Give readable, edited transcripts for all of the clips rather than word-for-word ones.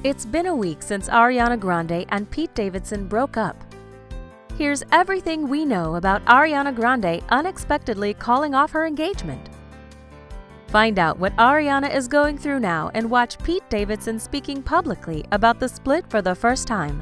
It's been a week since Ariana Grande and Pete Davidson broke up. Here's everything we know about Ariana Grande unexpectedly calling off her engagement. Find out what Ariana is going through now and watch Pete Davidson speaking publicly about the split for the first time.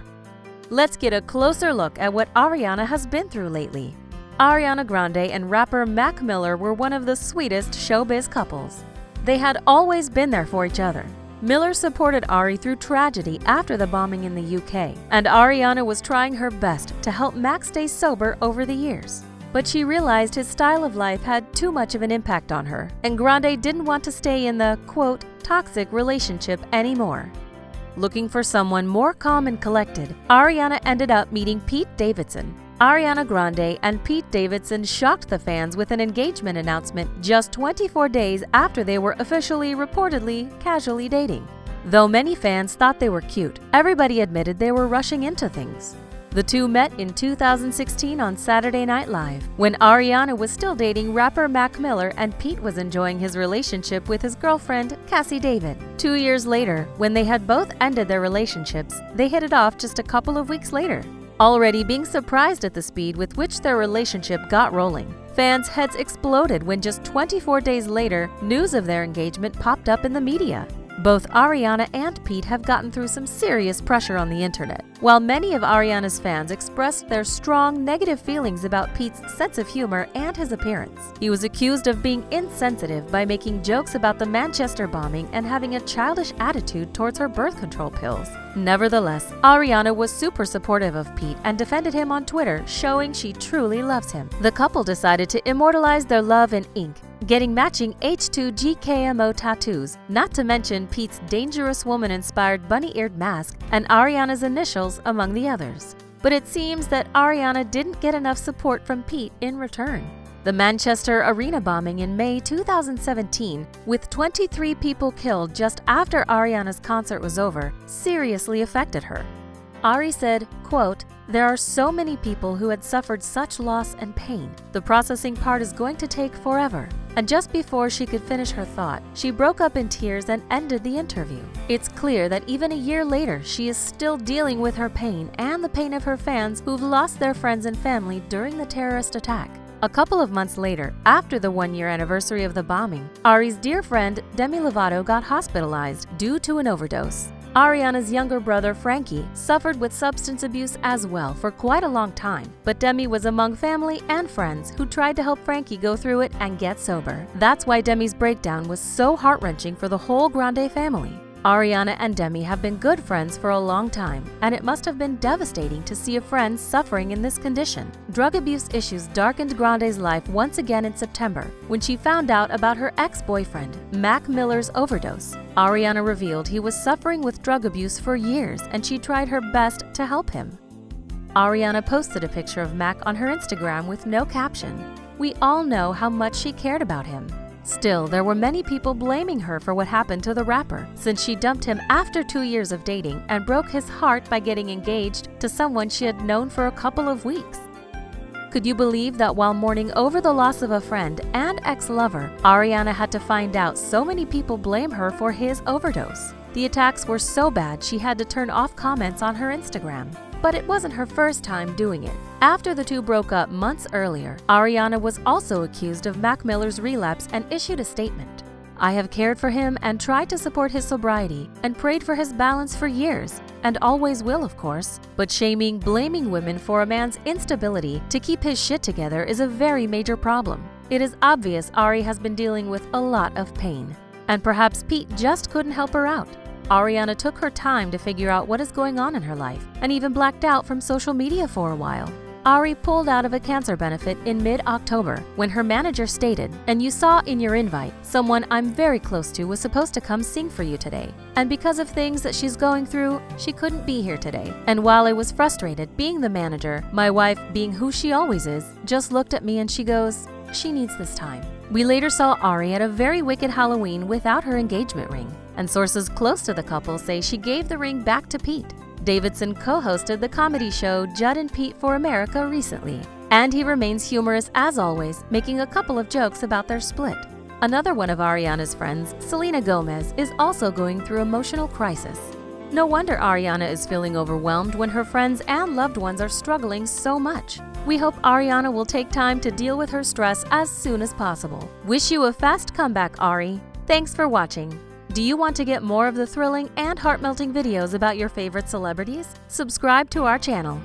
Let's get a closer look at what Ariana has been through lately. Ariana Grande and rapper Mac Miller were one of the sweetest showbiz couples. They had always been there for each other. Miller supported Ari through Tragedy after the bombing in the UK, and Ariana was trying her best to help Mac stay sober over the years. But she realized his style of life had too much of an impact on her, and Grande didn't want to stay in the, quote, toxic relationship anymore. Looking for someone more calm and collected, Ariana ended up meeting Pete Davidson. Ariana Grande and Pete Davidson shocked the fans with an engagement announcement just 24 days after they were officially reportedly casually dating. Though many fans thought they were cute, everybody admitted they were rushing into things. The two met in 2016 on Saturday Night Live, when Ariana was still dating rapper Mac Miller and Pete was enjoying his relationship with his girlfriend, Cassie David. 2 years later, when they had both ended their relationships, they hit it off just a couple of weeks later. Already being surprised at the speed with which their relationship got rolling, fans' heads exploded when just 24 days later, news of their engagement popped up in the media. Both Ariana and Pete have gotten through some serious pressure on the internet. While many of Ariana's fans expressed their strong negative feelings about Pete's sense of humor and his appearance, he was accused of being insensitive by making jokes about the Manchester bombing and having a childish attitude towards her birth control pills. Nevertheless, Ariana was super supportive of Pete and defended him on Twitter, showing she truly loves him. The couple decided to immortalize their love in ink, getting matching H2GKMO tattoos, not to mention Pete's Dangerous Woman-inspired bunny-eared mask and Ariana's initials among the others. But it seems that Ariana didn't get enough support from Pete in return. The Manchester Arena bombing in May 2017, with 23 people killed just after Ariana's concert was over, seriously affected her. Ari said, quote, "There are so many people who had suffered such loss and pain. The processing part is going to take forever." And just before she could finish her thought, she broke up in tears and ended the interview. It's clear that even a year later, she is still dealing with her pain and the pain of her fans who've lost their friends and family during the terrorist attack. A couple of months later, after the one-year anniversary of the bombing, Ari's dear friend Demi Lovato got hospitalized due to an overdose. Ariana's younger brother Frankie suffered with substance abuse as well for quite a long time, but Demi was among family and friends who tried to help Frankie go through it and get sober. That's why Demi's breakdown was so heart-wrenching for the whole Grande family. Ariana and Demi have been good friends for a long time, and it must have been devastating to see a friend suffering in this condition. Drug abuse issues darkened Grande's life once again in September, when she found out about her ex-boyfriend, Mac Miller's overdose. Ariana revealed he was suffering with drug abuse for years, and she tried her best to help him. Ariana posted a picture of Mac on her Instagram with no caption. We all know how much she cared about him. Still, there were many people blaming her for what happened to the rapper, since she dumped him after 2 years of dating and broke his heart by getting engaged to someone she had known for a couple of weeks. Could you believe that while mourning over the loss of a friend and ex-lover, Ariana had to find out so many people blame her for his overdose? The attacks were so bad she had to turn off comments on her Instagram. But it wasn't her first time doing it. After the two broke up months earlier, Ariana was also accused of Mac Miller's relapse and issued a statement. "I have cared for him and tried to support his sobriety and prayed for his balance for years, and always will, of course. But blaming women for a man's instability to keep his shit together is a very major problem. It is obvious Ari has been dealing with a lot of pain, and perhaps Pete just couldn't help her out." Ariana took her time to figure out what is going on in her life and even blacked out from social media for a while. Ari pulled out of a cancer benefit in mid-October when her manager stated, "And you saw in your invite, someone I'm very close to was supposed to come sing for you today. And because of things that she's going through, she couldn't be here today. And while I was frustrated being the manager, my wife, being who she always is, just looked at me and she goes, she needs this time." We later saw Ari at a very wicked Halloween without her engagement ring, and sources close to the couple say she gave the ring back to Pete. Davidson co-hosted the comedy show Judd and Pete for America recently, and he remains humorous as always, making a couple of jokes about their split. Another one of Ariana's friends, Selena Gomez, is also going through emotional crisis. No wonder Ariana is feeling overwhelmed when her friends and loved ones are struggling so much. We hope Ariana will take time to deal with her stress as soon as possible. Wish you a fast comeback, Ari. Thanks for watching. Do you want to get more of the thrilling and heart-melting videos about your favorite celebrities? Subscribe to our channel.